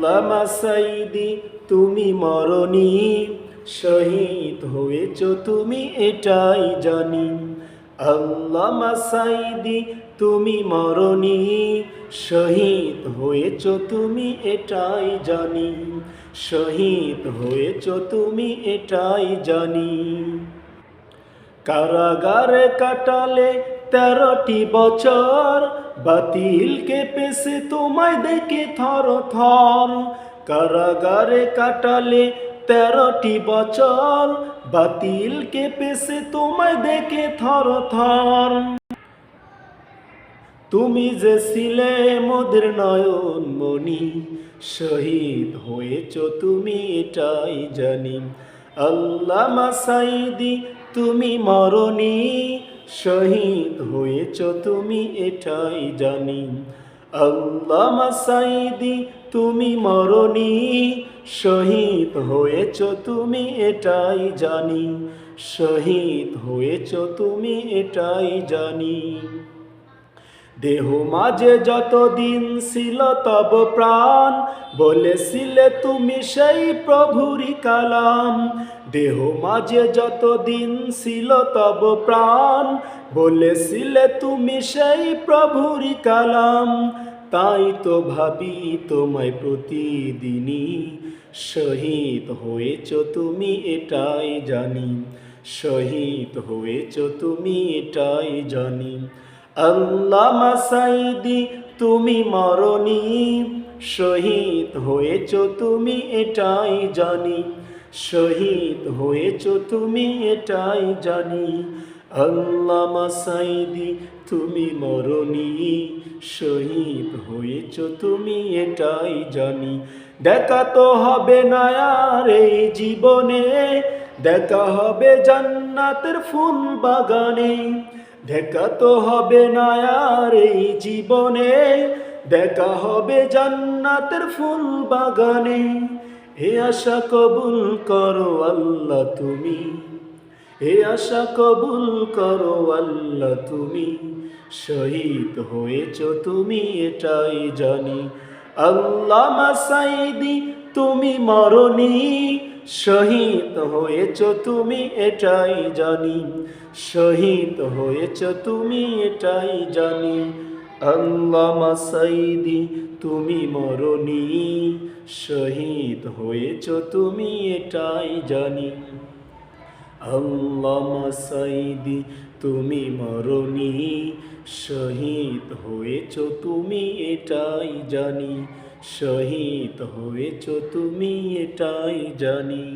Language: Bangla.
আল্লামা সাঈদী তুমি মরণী, শহীদ হয়েছ তুমি এটাই জানি। আল্লামা সাঈদী তুমি মরণী, শহীদ হয়েছ তুমি এটাই জানি। শহীদ হয়েছ তুমি এটাই জানি। কারাগারে কাটালে 13টি বছর, বাতিল কেঁপেছে তোমায় দেখে থর থর। কারাগারে কাটালে 13টি বছর, বাতিল কেঁপেছে তোমায় দেখে থর থর। তুমি যে ছিলে মোদের নয়ন মণি, শহীদ হয়েছ তুমি এটাই জানি। আল্লামা সাঈদী তুমি মরণী, শহীদ হয়েছ তুমি এটাই জানি। আল্লামা সাঈদী তুমি মরণী, শহীদ হয়েছ তুমি এটাই জানি। শহীদ হয়েছ তুমি এটাই জানি। দেহ মাঝে যতদিন ছিল তব প্রাণ, বলেছিলে তুমি সেই প্রভুরই কালাম। দেহ মাঝে যতদিন ছিল তব প্রাণ, বলেছিলে তুমি সেই প্রভুরই কালাম। তাই তো ভাবি তোমায় প্রতিদিনই, শহীদ হয়েছ তুমি এটাই জানি। শহীদ হয়েছ তুমি এটাই জানি। আল্লামা সাঈদী তুমি মরণী, শহীদ হয়েছ তুমি এটাই জানি। শহীদ হয়েছ তুমি এটাই জানি। আল্লামা সাঈদী তুমি মরণী, শহীদ হয়েছ তুমি এটাই জানি। দেখা তো হবে না আর এই জীবনে, দেখা হবে জান্নাতের ফুল বাগানে। দেখা তো হবে না আর এই জীবনে, দেখা হবে জান্নাতের ফুল বাগানে। এ আশা কবুল করো আল্লাহ তুমি, এ আশা কবুল করো আল্লাহ তুমি। শহীদ হয়েছ তুমি এটাই জানি। আল্লামা সাঈদী তুমি মরণী, শহীদ হয়েছ তুমি এটাই জানি। শহীদ হয়েছ তুমি এটাই জানি। আল্লামা সাঈদী তুমি মরণী, শহীদ হয়েছ তুমি এটাই জানি। আল্লামা সাঈদী তুমি মরণী, শহীদ হয়েছ তুমি এটাই জানি। শহীদ হয়েছ তুমি এটাই জানি।